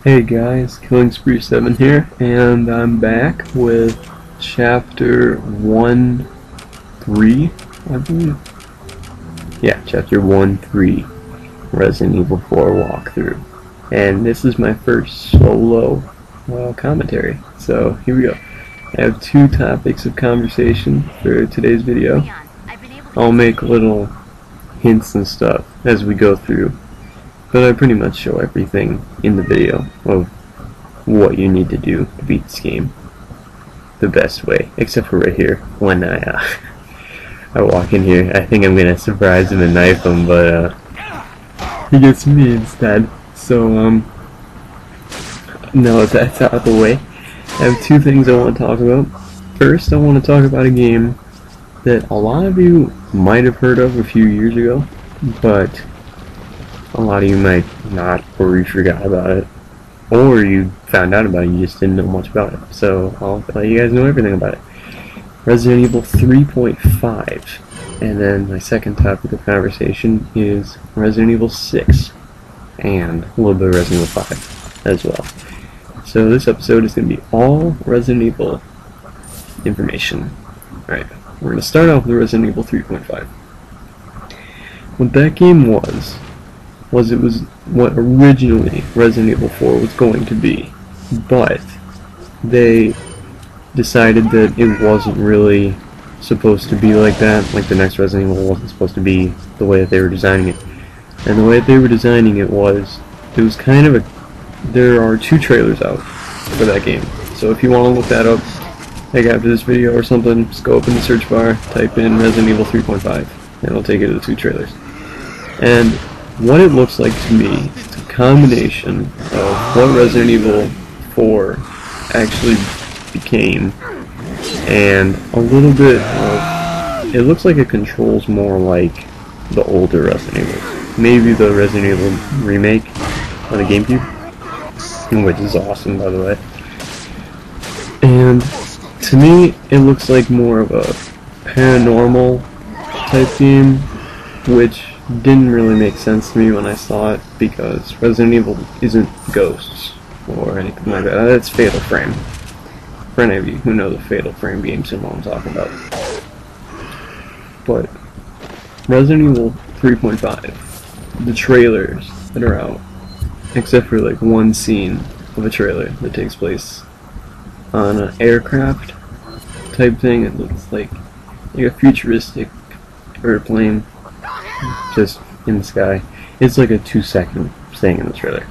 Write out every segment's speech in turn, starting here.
Hey guys, Killing Spree 7 here, and I'm back with Chapter 1-3, I believe. Yeah, Chapter 1-3, Resident Evil 4 walkthrough. And this is my first solo commentary, so here we go. I have two topics of conversation for today's video. I'll make little hints and stuff as we go through, but I pretty much show everything in the video of what you need to do to beat this game the best way, except for right here when I walk in here. I think I'm gonna surprise him and knife him, but he gets me instead. So now that that's out of the way, I have two things I want to talk about. First, I want to talk about a game that a lot of you might have heard of a few years ago, but a lot of you might not, or you forgot about it, or you found out about it and you just didn't know much about it. So I'll let you guys know everything about it. Resident Evil 3.5. And then my second topic of conversation is Resident Evil 6. And a little bit of Resident Evil 5 as well. So this episode is going to be all Resident Evil information. Alright, we're going to start off with Resident Evil 3.5. What that game was it was what originally Resident Evil 4 was going to be, but they decided that it wasn't really supposed to be like that. Like, the next Resident Evil wasn't supposed to be the way that they were designing it. And the way that they were designing it was kind of there are two trailers out for that game. So if you want to look that up, like after this video or something, just go open the search bar, type in Resident Evil 3.5, and it'll take you to the two trailers. And what it looks like to me is a combination of what Resident Evil 4 actually became, and a little bit of, it looks like it controls more like the older Resident Evil. Maybe the Resident Evil remake on the GameCube, which is awesome, by the way. And to me, it looks like more of a paranormal type game, which didn't really make sense to me when I saw it, because Resident Evil isn't ghosts or anything like that. That's Fatal Frame. For any of you who know the Fatal Frame games, you know what I'm talking about. But Resident Evil 3.5, the trailers that are out, except for like one scene of a trailer that takes place on an aircraft type thing. It looks like a futuristic airplane just in the sky. It's like a 2-second thing in the trailer,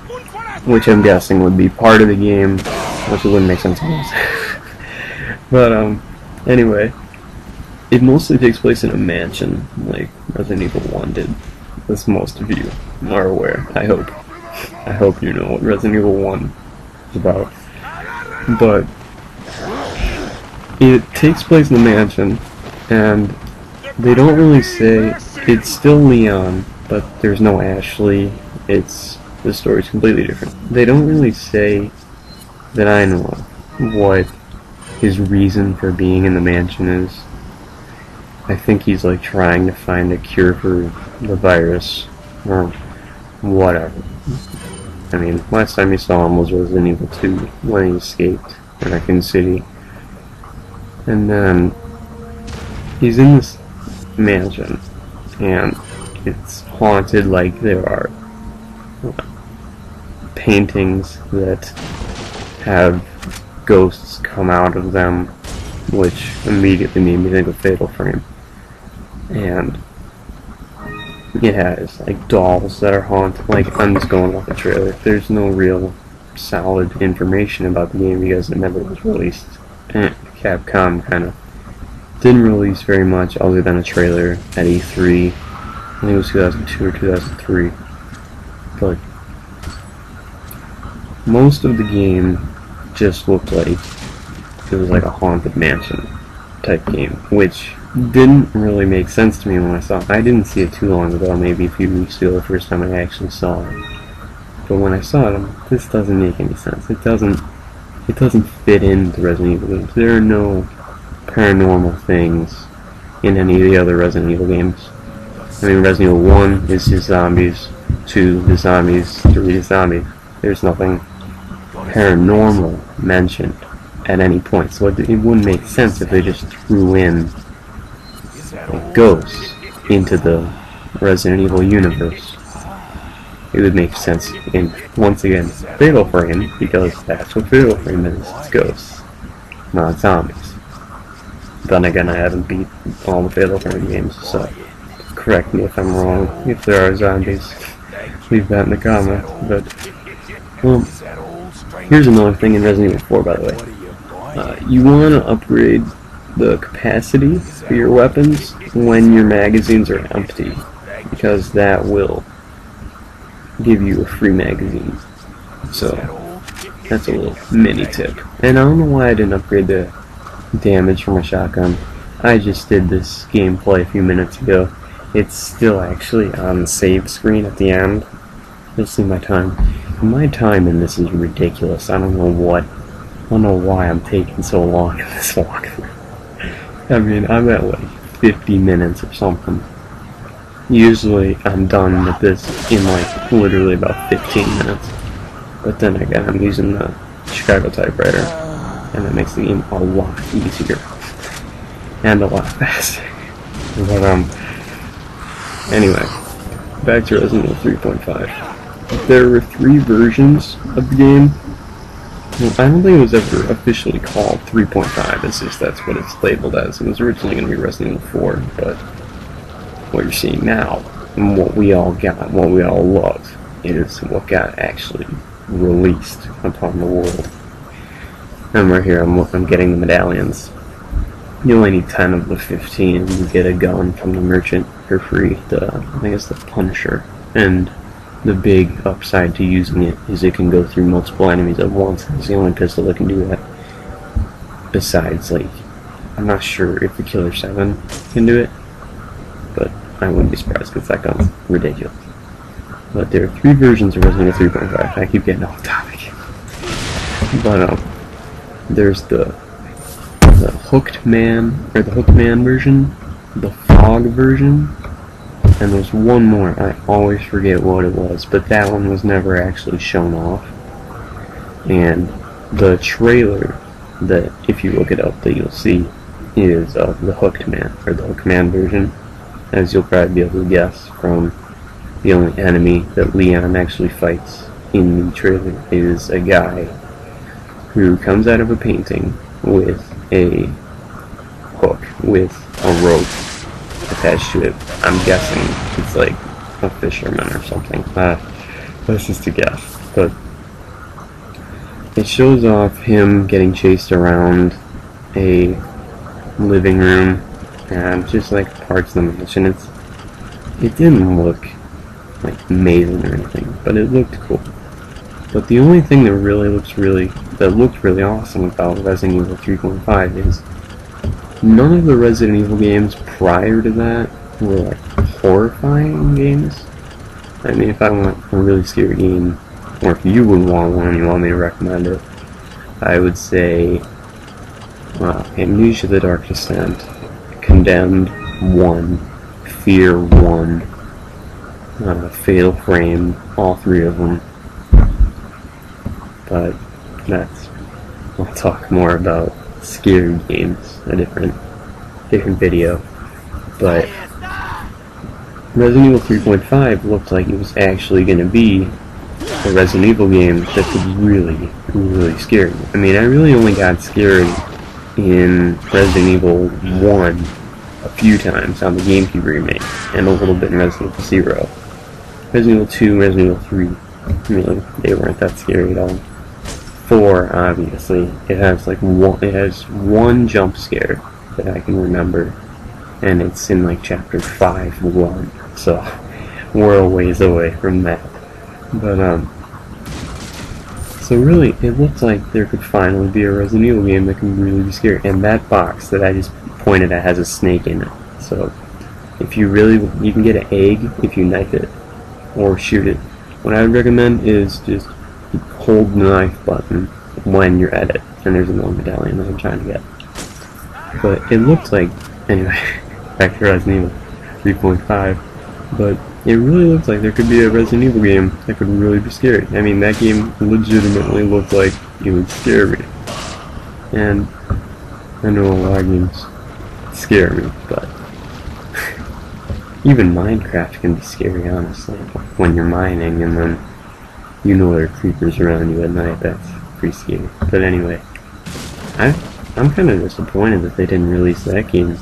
which I'm guessing would be part of the game, which it wouldn't make sense otherwise. But anyway, it mostly takes place in a mansion, like Resident Evil 1 did, as most of you are aware. I hope you know what Resident Evil 1 is about. But it takes place in the mansion, and they don't really say. It's still Leon, but there's no Ashley. The story's completely different. They don't really say that I know what his reason for being in the mansion is. I think he's like trying to find a cure for the virus, or whatever. I mean, last time you saw him was Resident Evil 2, when he escaped Raccoon City. And then he's in this mansion, and it's haunted. Like, there are paintings that have ghosts come out of them, which immediately made me think of Fatal Frame. And it has like dolls that are haunted. Like, I'm just going off the trailer. There's no real solid information about the game because it never was released. Capcom kind of didn't release very much other than a trailer at E3. I think it was 2002 or 2003. But most of the game just looked like it was like a haunted mansion type game, which didn't really make sense to me when I saw it. I didn't see it too long ago, maybe a few weeks ago, the first time I actually saw it. But when I saw it, this doesn't make any sense. It doesn't fit into Resident Evil games. There are no paranormal things in any of the other Resident Evil games. I mean, Resident Evil 1 is just zombies, 2 is zombies, 3 is zombies. There's nothing paranormal mentioned at any point, so it wouldn't make sense if they just threw in ghosts into the Resident Evil universe. It would make sense in, once again, Fatal Frame, because that's what Fatal Frame is, it's ghosts, not zombies. Then again, I haven't beat all the Fatal Frame games, so correct me if I'm wrong. If there are zombies, leave that in the comments. But, well, here's another thing in Resident Evil 4, by the way. You want to upgrade the capacity for your weapons when your magazines are empty, because that will give you a free magazine. So, that's a little mini tip. And I don't know why I didn't upgrade the damage for my shotgun. I just did this gameplay a few minutes ago. It's still actually on the save screen at the end. You'll see my time. My time in this is ridiculous. I don't know why I'm taking so long in this walkthrough. I mean, I'm at like 50 minutes or something. Usually I'm done with this in like literally about 15 minutes. But then again, I'm using the Chicago typewriter, and that makes the game a lot easier and a lot faster. But anyway, back to Resident Evil 3.5. There were 3 versions of the game. Well, I don't think it was ever officially called 3.5. It's just that's what it's labeled as. It was originally going to be Resident Evil 4, but what you're seeing now, and what we all got, what we all loved, is what got actually released upon the world. And right here, I'm getting the medallions. You only need 10 of the 15, and you get a gun from the merchant for free. I think it's the Punisher. And the big upside to using it is it can go through multiple enemies at once. It's the only pistol that can do that. Besides, like, I'm not sure if the Killer 7 can do it, but I wouldn't be surprised because that gun's ridiculous. But there are 3 versions of Resident Evil 3.5. I keep getting off topic. But there's the Hooked Man, or the Hooked Man version, the Fog version, and there's one more. I always forget what it was, but that one was never actually shown off. And the trailer that, if you look it up, that you'll see is the Hooked Man, or the Hooked Man version, as you'll probably be able to guess from the only enemy that Leon actually fights in the trailer is a guy who comes out of a painting with a hook with a rope attached to it. I'm guessing it's like a fisherman or something. That's just a guess. But it shows off him getting chased around a living room and just like parts of the mansion. It didn't look like amazing or anything, but it looked cool. But the only thing that looked really awesome about Resident Evil 3.5 is none of the Resident Evil games prior to that were like horrifying games. I mean, if I want a really scary game, or if you would want one and you want me to recommend it, I would say Amnesia: The Dark Descent, Condemned 1, Fear 1, Fatal Frame, all 3 of them. But I'll talk more about scary games in a different video. But Resident Evil 3.5 looked like it was actually going to be a Resident Evil game that could really, really scare you. I mean, I really only got scared in Resident Evil 1 a few times on the GameCube remake, and a little bit in Resident Evil 0. Resident Evil 2, Resident Evil 3, really, they weren't that scary at all. 4, obviously, it has one jump scare that I can remember, and it's in like chapter 5-1, so we're a ways away from that. But so really, it looks like there could finally be a Resident Evil game that can really be scary. And that box that I just pointed at has a snake in it, so if you can get an egg if you knife it or shoot it. What I would recommend is just hold the knife button when you're at it. And there's another medallion that I'm trying to get. But it looks like, anyway, back to Resident Evil 3.5. But it really looks like there could be a Resident Evil game that could really be scary. I mean, that game legitimately looked like it would scare me. And I know a lot of games scare me, but even Minecraft can be scary, honestly. When you're mining and then you know there are creepers around you at night, that's pretty scary. But anyway, I'm kind of disappointed that they didn't release that game.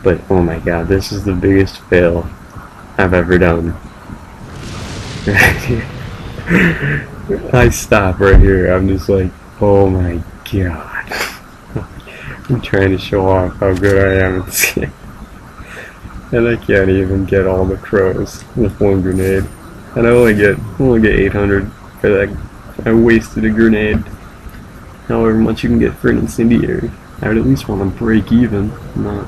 But oh my god, this is the biggest fail I've ever done. I stop right here. I'm just like, oh my god. I'm trying to show off how good I am at this game. And I can't even get all the crows with one grenade. And I only get 800 for that. I wasted a grenade. However much you can get for an incendiary. I would at least want to break even, not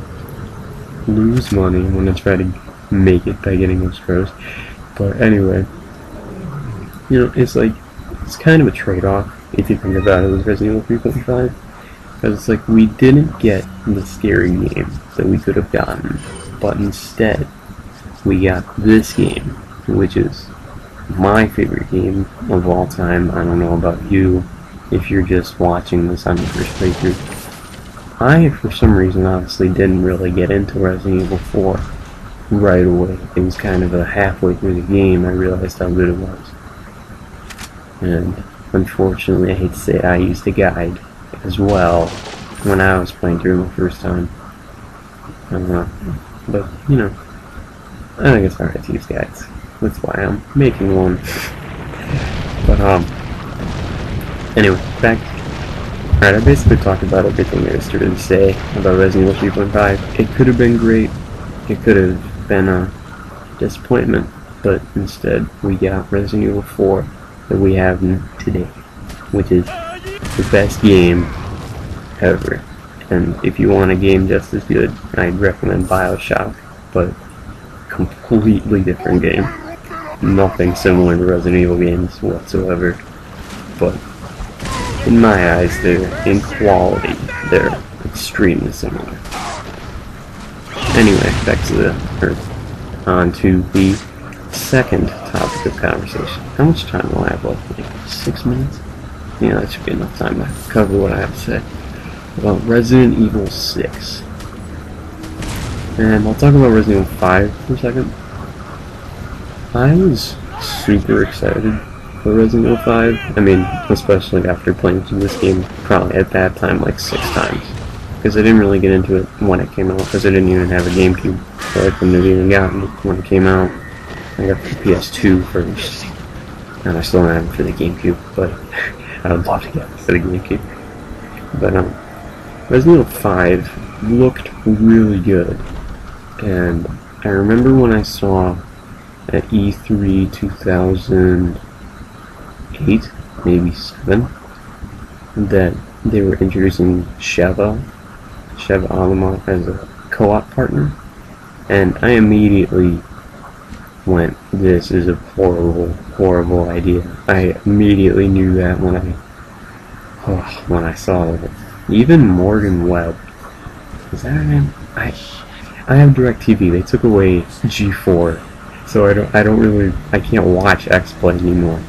lose money when I try to make it by getting those crows. But anyway, you know, it's kind of a trade-off if you think about it with Resident Evil 3.5, because it's like we didn't get the scary game that we could have gotten, but instead we got this game, which is my favorite game of all time. I don't know about you if you're just watching this on your first playthrough. I, for some reason, honestly didn't really get into Resident Evil 4 right away. It was kind of a halfway through the game I realized how good it was. And unfortunately, I hate to say it, I used a guide as well when I was playing through the first time. But, you know, I think it's alright to use guides. That's why I'm making one. But, anyway, back. Alright, I basically talked about everything there is to say about Resident Evil 3.5. It could have been great. It could have been a disappointment. But instead, we got Resident Evil 4 that we have today, which is the best game ever. And if you want a game just as good, I'd recommend BioShock, but completely different game. Nothing similar to Resident Evil games whatsoever, but in my eyes, in quality, they're extremely similar. Anyway, on to the second topic of conversation. How much time will I have left? Like 6 minutes? Yeah, that should be enough time to cover what I have to say about Resident Evil 6. And I'll talk about Resident Evil 5 for a second. I was super excited for Resident Evil 5. I mean, especially after playing through this game probably at that time like 6 times. Because I didn't really get into it when it came out, because I didn't even have a GameCube. So I couldn't have even gotten it when it came out. I got the PS2 first. And I still don't have it for the GameCube, but I would love to get it for the GameCube. But Resident Evil 5 looked really good. And I remember when I saw at E3 2008, maybe 7, that they were introducing Sheva Alamo as a co-op partner, and I immediately went, this is a horrible, horrible idea. I immediately knew that when I saw it. Even Morgan Webb, is that her name? I have DirecTV. They took away G4, so I can't watch X-Play anymore.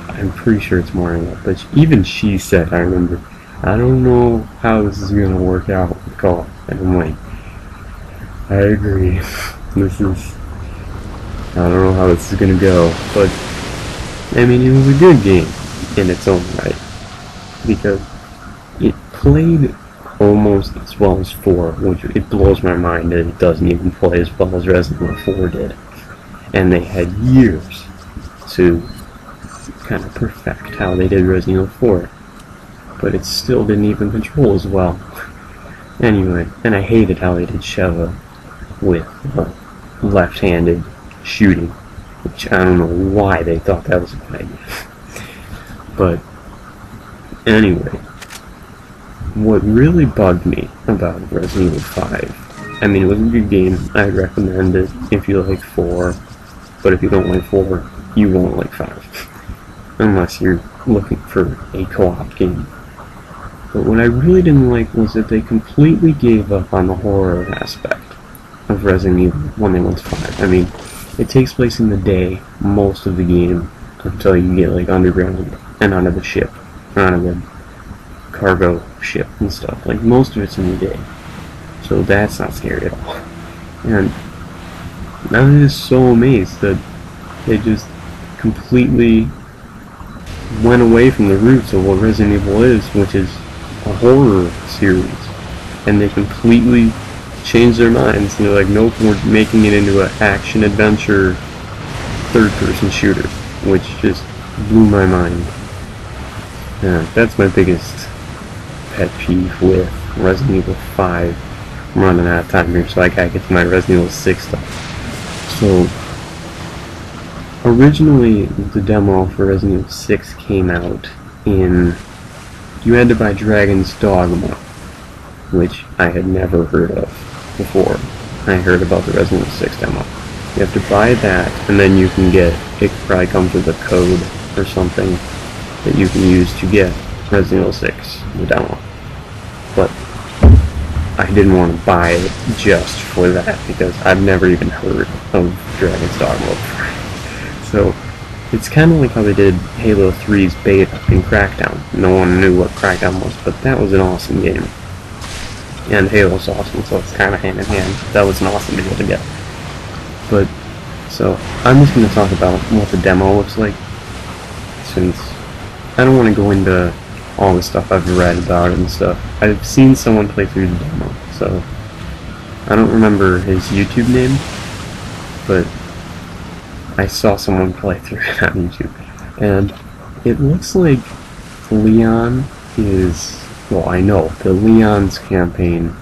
I'm pretty sure it's Morgan Webb, but even she said, I remember, I don't know how this is gonna work out with co-op. And I'm like, I agree. I don't know how this is gonna go, but I mean, it was a good game in its own right, because it played almost as well as 4, which it blows my mind that it doesn't even play as well as Resident Evil 4 did. And they had years to kind of perfect how they did Resident Evil 4, but it still didn't even control as well. Anyway, and I hated how they did Sheva with left-handed shooting, which I don't know why they thought that was a good idea. But anyway, what really bugged me about Resident Evil 5, I mean, it was a good game. I'd recommend it if you like 4, but if you don't like 4, you won't like 5, unless you're looking for a co-op game. But what I really didn't like was that they completely gave up on the horror aspect. of Resident Evil 1 and 5. I mean, it takes place in the day, most of the game, until you get like underground and onto the ship, or onto the cargo ship and stuff. Like, most of it's in the day. So that's not scary at all. And I'm just so amazed that they just completely went away from the roots of what Resident Evil is, which is a horror series. And they completely changed their minds. And they're like, nope, we're making it into an action-adventure third-person shooter, which just blew my mind. Yeah, that's my biggest pet peeve with Resident Evil 5. I'm running out of time here, so I gotta get to my Resident Evil 6 stuff. So, originally, the demo for Resident Evil 6 came out in... You had to buy Dragon's Dogma, which I had never heard of before I heard about the Resident Evil 6 demo. You have to buy that, and then you can get... It probably comes with a code or something that you can use to get Resident Evil 6, the demo. But I didn't want to buy it just for that, because I've never even heard of Dragon's Dogma before. So, it's kind of like how they did Halo 3's beta in Crackdown. No one knew what Crackdown was, but that was an awesome game. And Halo's awesome, so it's kind of hand in hand. That was an awesome deal to get. But, so, I'm just going to talk about what the demo looks like, since I don't want to go into all the stuff I've read about it and stuff. I've seen someone play through the demo, so I don't remember his YouTube name, but I saw someone play through it on YouTube, and it looks like Leon is, well, I know the Leon's campaign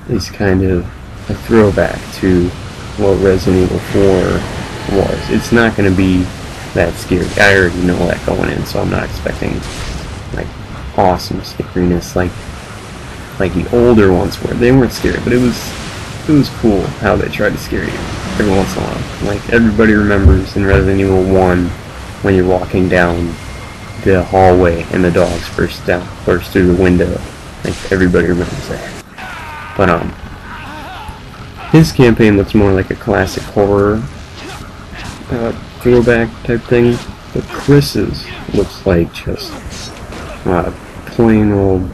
is kind of a throwback to what Resident Evil 4 was. It's not going to be that scary. I already know that going in, so I'm not expecting like awesome scariness like the older ones were. They weren't scary, but it was cool how they tried to scare you every once in a while. Like, everybody remembers in Resident Evil 1 when you're walking down the hallway and the dogs burst through the window. Like, everybody remembers that. But his campaign looks more like a classic horror throwback type thing, but Chris's looks like just plain old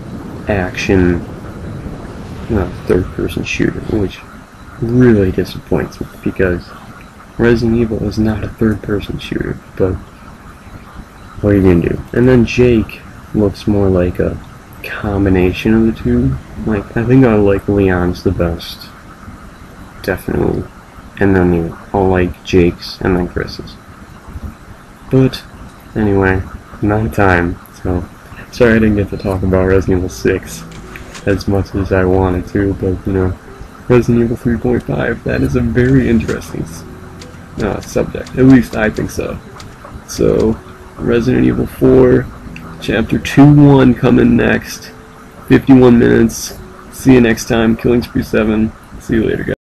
action third-person shooter, which really disappoints me, because Resident Evil is not a third-person shooter, but what are you gonna do? And then Jake looks more like a combination of the two. Like, I think I like Leon's the best, definitely, and then I'll like Jake's and then Chris's. But anyway, I'm out of time, so sorry I didn't get to talk about Resident Evil 6 as much as I wanted to, but you know, Resident Evil 3.5, that is a very interesting subject. At least I think so. So, Resident Evil 4, Chapter 2-1 coming next. 51 minutes. See you next time. Killing Spree 7. See you later, guys.